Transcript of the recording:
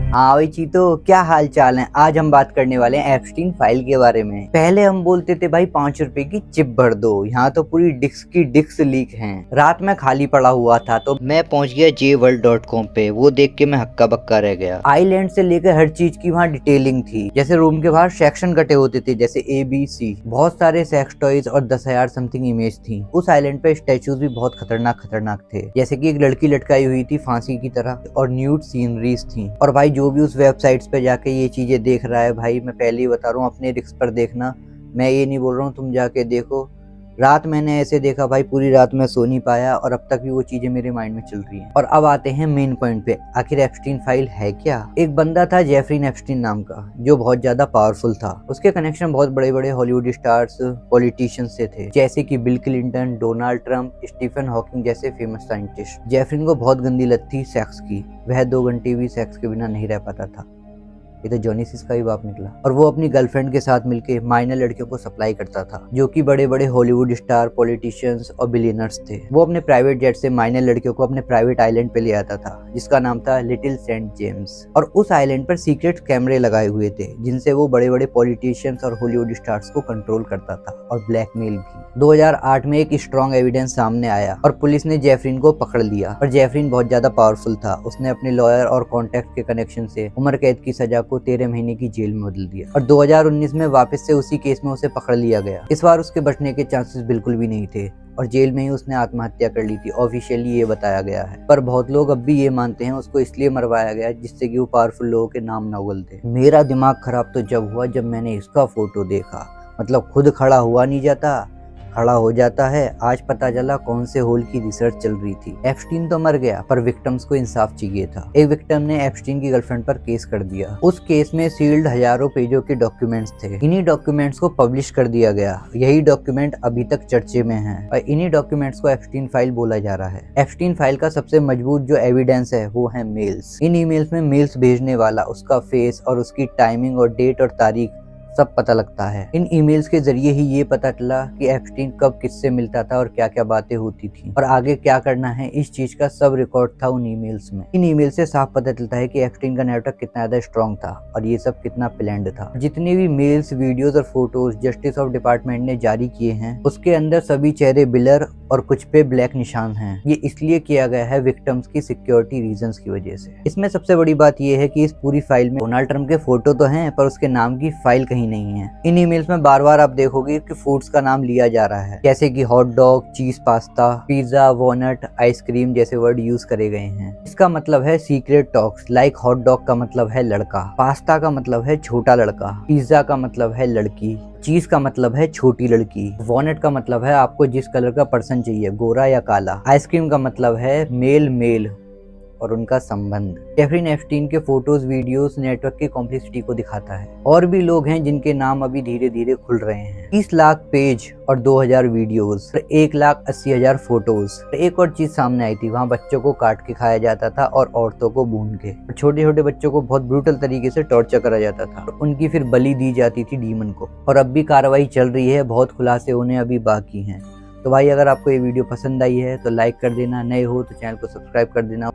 हाँ भाई चीतो, क्या हाल चाल है। आज हम बात करने वाले हैं एप्स्टीन फाइल के बारे में। पहले हम बोलते थे भाई 5 रुपए की चिप भर दो, यहाँ तो पूरी डिस्क की डिस्क लीक हैं। रात में खाली पड़ा हुआ था तो मैं पहुंच गया jworld.com पे। वो देख के मैं हक्का बक्का रह गया। आइलैंड से लेकर हर चीज की वहाँ डिटेलिंग थी। जैसे रूम के बाहर सेक्शन कटे होते थे, जैसे ABC। बहुत सारे सेक्स टॉयज और 10,000 समथिंग इमेज थी। उस आइलैंड पे स्टेचूज भी बहुत खतरनाक खतरनाक थे, जैसे कि एक लड़की लटकाई हुई थी फांसी की तरह, और न्यूड सीनरीज थी। और भाई जो भी उस वेबसाइट्स पे जाके ये चीजें देख रहा है, भाई मैं पहले ही बता रहा हूँ, अपने रिस्क पर देखना। मैं ये नहीं बोल रहा हूँ तुम जाके देखो। रात मैंने ऐसे देखा भाई, पूरी रात मैं सो नहीं पाया और अब तक भी वो चीजें मेरे माइंड में चल रही हैं। और अब आते हैं मेन पॉइंट पे, आखिर एप्स्टीन फाइल है क्या। एक बंदा था जेफरी एप्स्टीन नाम का, जो बहुत ज्यादा पावरफुल था। उसके कनेक्शन बहुत बड़े बड़े हॉलीवुड स्टार्स, पॉलिटिशियंस से थे, जैसे कि Bill Clinton, Donald Trump, Stephen Hawking जैसे फेमस साइंटिस्ट। जेफरी को बहुत गंदी लत थी सेक्स की। वह 2 घंटे भी सेक्स के बिना नहीं रह पाता था। ये तो जॉनी सिस का ही बाप निकला। और वो अपनी गर्लफ्रेंड के साथ मिलके माइनर लड़कियों को सप्लाई करता था, जो कि बड़े बड़े हॉलीवुड स्टार, पॉलिटिशियंस और बिलियनर्स थे। वो अपने प्राइवेट जेट से माइनर लड़कियों को अपने प्राइवेट आइलैंड पे ले आता था, जिसका नाम था लिटिल सेंट जेम्स। और उस आइलैंड पर सीक्रेट कैमरे लगाए हुए थे, जिनसे वो बड़े बड़े पॉलिटिशियंस और हॉलीवुड स्टार्स को कंट्रोल करता था और ब्लैकमेल भी। 2008 में एक स्ट्रॉन्ग एविडेंस सामने आया और पुलिस ने जेफरीन को पकड़ लिया। और जेफरीन बहुत ज्यादा पावरफुल था। उसने अपने लॉयर और कॉन्टेक्ट के कनेक्शन से उम्र कैद की सजा को 13 महीने की जेल में बदल दिया। और 2019 में वापस से उसी केस में उसे पकड़ लिया गया। इस बार उसके बचने के चांसेस बिल्कुल भी नहीं थे और जेल में ही उसने आत्महत्या कर ली थी, ऑफिशियली ये बताया गया है। पर बहुत लोग अब भी ये मानते हैं उसको इसलिए मरवाया गया जिससे कि वो पावरफुल लोगों के नाम ना उगलते। मेरा दिमाग खराब तो जब हुआ जब मैंने इसका फोटो देखा। मतलब खुद खड़ा हुआ नहीं जाता, खड़ा हो जाता है। आज पता चला कौन से होल की रिसर्च चल रही थी। एप्स्टीन तो मर गया, पर विक्टिम्स को इंसाफ चाहिए था। एक विक्टिम ने एप्स्टीन की गर्लफ्रेंड पर केस कर दिया। उस केस में सील्ड हजारों पेजों के डॉक्यूमेंट्स थे। इन्हीं डॉक्यूमेंट्स को पब्लिश कर दिया गया। यही डॉक्यूमेंट अभी तक चर्चे में हैं और इन्हीं डॉक्यूमेंट्स को एप्स्टीन फाइल बोला जा रहा है। एप्स्टीन फाइल का सबसे मजबूत जो एविडेंस है वो है मेल्स। इन ईमेल्स में मेल्स भेजने वाला, उसका फेस और उसकी टाइमिंग और डेट और तारीख सब पता लगता है। इन ईमेल्स के जरिए ही ये पता चला कि एप्स्टीन कब किससे मिलता था और क्या क्या बातें होती थी और आगे क्या करना है, इस चीज का सब रिकॉर्ड था उन ईमेल्स में। इन ईमेल से साफ पता चलता है कि एप्स्टीन का नेटवर्क कितना ज्यादा स्ट्रॉन्ग था और ये सब कितना प्लान्ड था। जितने भी मेल्स, वीडियोस और फोटोज जस्टिस ऑफ डिपार्टमेंट ने जारी किए हैं, उसके अंदर सभी चेहरे ब्लर और कुछ पे ब्लैक निशान हैं। ये इसलिए किया गया है विक्टिम्स की सिक्योरिटी रीजंस की वजह से। इसमें सबसे बड़ी बात ये है कि इस पूरी फाइल में डोनाल्ड ट्रंप के फोटो तो हैं, पर उसके नाम की फाइल कहीं नहीं है। इन ईमेल्स में बार बार आप देखोगे कि फूड्स का नाम लिया जा रहा है, जैसे कि हॉट डॉग, चीज पास्ता, पिज्जा, वॉलनट, आइसक्रीम जैसे वर्ड यूज करे गए हैं। इसका मतलब है secret talks. Like hot dog का मतलब है लड़का, पास्ता का मतलब है छोटा लड़का, पिज्जा का मतलब है लड़की, चीज का मतलब है छोटी लड़की, वॉलनट का मतलब है आपको जिस कलर का पर्सन चाहिए, गोरा या काला, आइसक्रीम का मतलब है मेल मेल और उनका संबंध। जेफरी एप्स्टीन के फोटोज, वीडियोस नेटवर्क की कॉम्प्लेक्सिटी को दिखाता है। और भी लोग हैं जिनके नाम अभी धीरे धीरे खुल रहे हैं। 30 लाख पेज और 2000 वीडियोस, 1,80,000 फोटोज। एक और चीज सामने आई थी, वहाँ बच्चों को काट के खाया जाता था और औरतों को भून के। छोटे छोटे बच्चों को बहुत ब्रूटल तरीके से टॉर्चर करा जाता था। उनकी फिर बलि दी जाती थी डीमन को। और अब भी कार्रवाई चल रही है, बहुत खुलासे होने अभी बाकी हैं। तो भाई अगर आपको ये वीडियो पसंद आई है तो लाइक कर देना, नए हो तो चैनल को सब्सक्राइब कर देना।